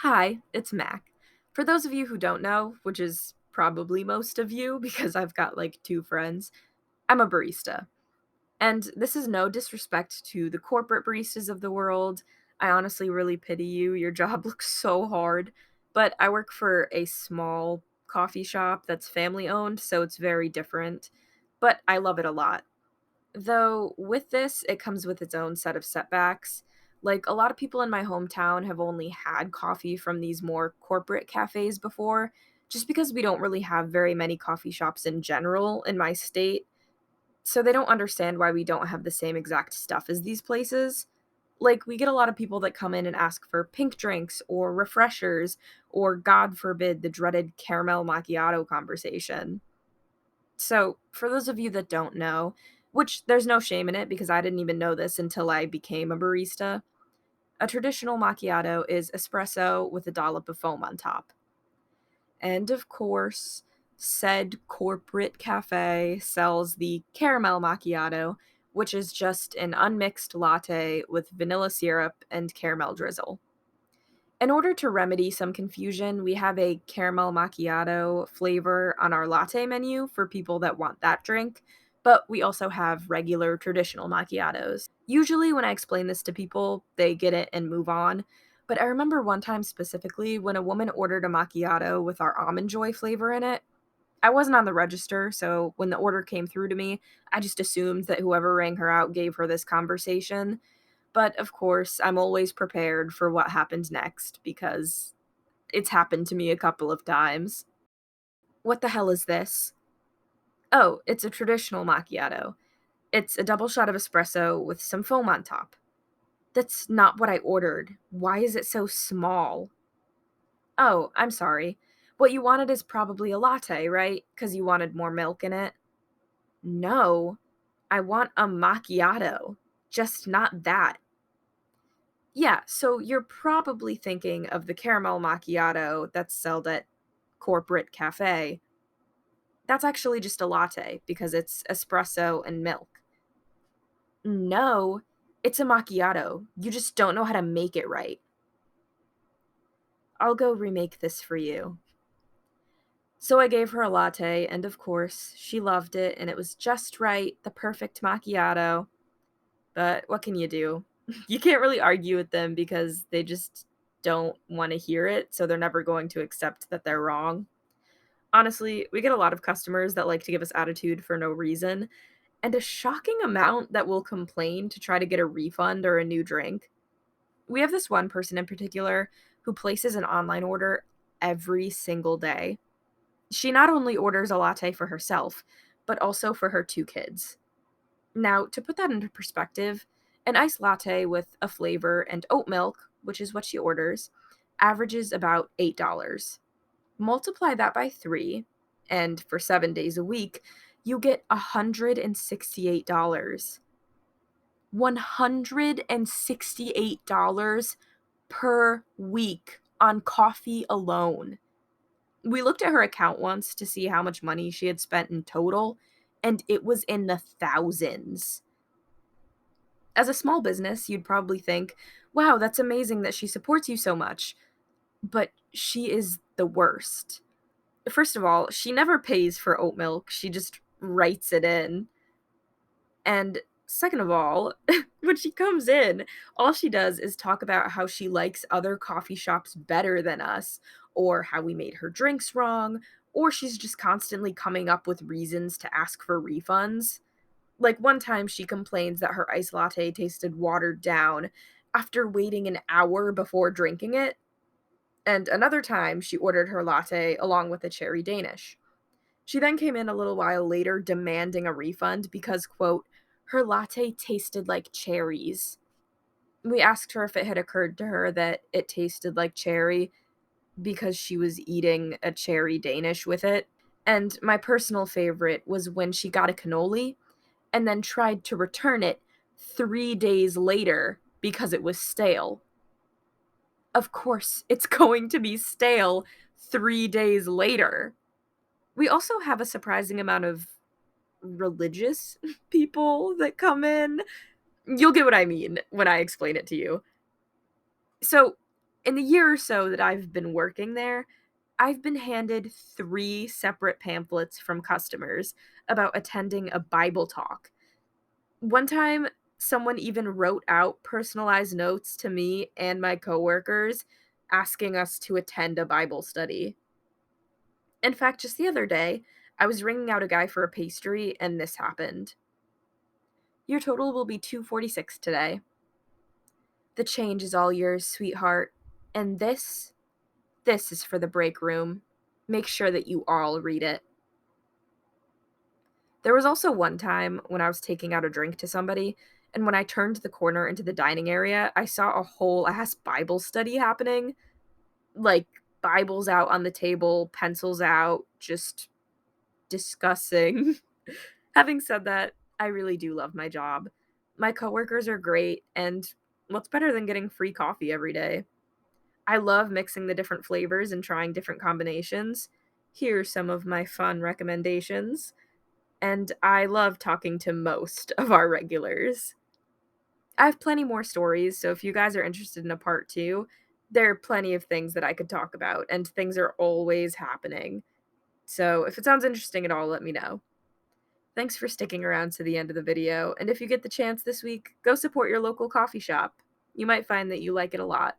Hi, it's Mac. For those of you who don't know, which is probably most of you because I've got like two friends, I'm a barista. And this is no disrespect to the corporate baristas of the world. I honestly really pity you. Your job looks so hard. But I work for a small coffee shop that's family owned, so it's very different. But I love it a lot. Though with this, it comes with its own set of setbacks. Like a lot of people in my hometown have only had coffee from these more corporate cafes before, just because we don't really have very many coffee shops in general in my state. So they don't understand why we don't have the same exact stuff as these places. Like, we get a lot of people that come in and ask for pink drinks or refreshers or, God forbid, the dreaded caramel macchiato conversation. So, for those of you that don't know, which there's no shame in it because I didn't even know this until I became a barista, a traditional macchiato is espresso with a dollop of foam on top. And of course, said corporate cafe sells the caramel macchiato, which is just an unmixed latte with vanilla syrup and caramel drizzle. In order to remedy some confusion, we have a caramel macchiato flavor on our latte menu for people that want that drink, but we also have regular traditional macchiatos. Usually, when I explain this to people, they get it and move on. But I remember one time specifically when a woman ordered a macchiato with our almond joy flavor in it. I wasn't on the register, so when the order came through to me, I just assumed that whoever rang her out gave her this conversation. But of course, I'm always prepared for what happens next because it's happened to me a couple of times. What the hell is this? Oh, it's a traditional macchiato. It's a double shot of espresso with some foam on top. That's not what I ordered. Why is it so small? Oh, I'm sorry. What you wanted is probably a latte, right? Because you wanted more milk in it? No, I want a macchiato. Just not that. Yeah, so you're probably thinking of the caramel macchiato that's sold at corporate cafe. That's actually just a latte because it's espresso and milk. No, it's a macchiato. You just don't know how to make it right. I'll go remake this for you. So I gave her a latte, and of course, she loved it, and it was just right, the perfect macchiato. But what can you do? You can't really argue with them because they just don't want to hear it, so they're never going to accept that they're wrong. Honestly, we get a lot of customers that like to give us attitude for no reason, and a shocking amount that will complain to try to get a refund or a new drink. We have this one person in particular who places an online order every single day. She not only orders a latte for herself, but also for her two kids. Now, to put that into perspective, an iced latte with a flavor and oat milk, which is what she orders, averages about $8. Multiply that by 3, and for 7 days a week, you get $168. $168 per week on coffee alone. We looked at her account once to see how much money she had spent in total, and it was in the thousands. As a small business, you'd probably think, wow, that's amazing that she supports you so much. But she is the worst. First of all, she never pays for oat milk, she just writes it in. And second of all, when she comes in, all she does is talk about how she likes other coffee shops better than us, or how we made her drinks wrong, or she's just constantly coming up with reasons to ask for refunds. Like one time she complains that her iced latte tasted watered down after waiting an hour before drinking it, and another time she ordered her latte along with a cherry Danish. She then came in a little while later demanding a refund because, quote, her latte tasted like cherries. We asked her if it had occurred to her that it tasted like cherry because she was eating a cherry Danish with it. And my personal favorite was when she got a cannoli and then tried to return it 3 days later because it was stale. Of course, it's going to be stale 3 days later. We also have a surprising amount of religious people that come in. You'll get what I mean when I explain it to you. So, In the year or so that I've been working there, I've been handed 3 separate pamphlets from customers about attending a Bible talk. One time, someone even wrote out personalized notes to me and my coworkers asking us to attend a Bible study. In fact, just the other day, I was ringing out a guy for a pastry and this happened. Your total will be 246 today. The change is all yours, sweetheart. And this is for the break room. Make sure that you all read it. There was also one time when I was taking out a drink to somebody, and when I turned the corner into the dining area, I saw a whole ass Bible study happening. Like, Bibles out on the table, pencils out, just discussing. Having said that, I really do love my job. My coworkers are great, and what's better than getting free coffee every day? I love mixing the different flavors and trying different combinations. Here's some of my fun recommendations. And I love talking to most of our regulars. I have plenty more stories, so if you guys are interested in a part two, there are plenty of things that I could talk about, and things are always happening. So if it sounds interesting at all, let me know. Thanks for sticking around to the end of the video, and if you get the chance this week, go support your local coffee shop. You might find that you like it a lot.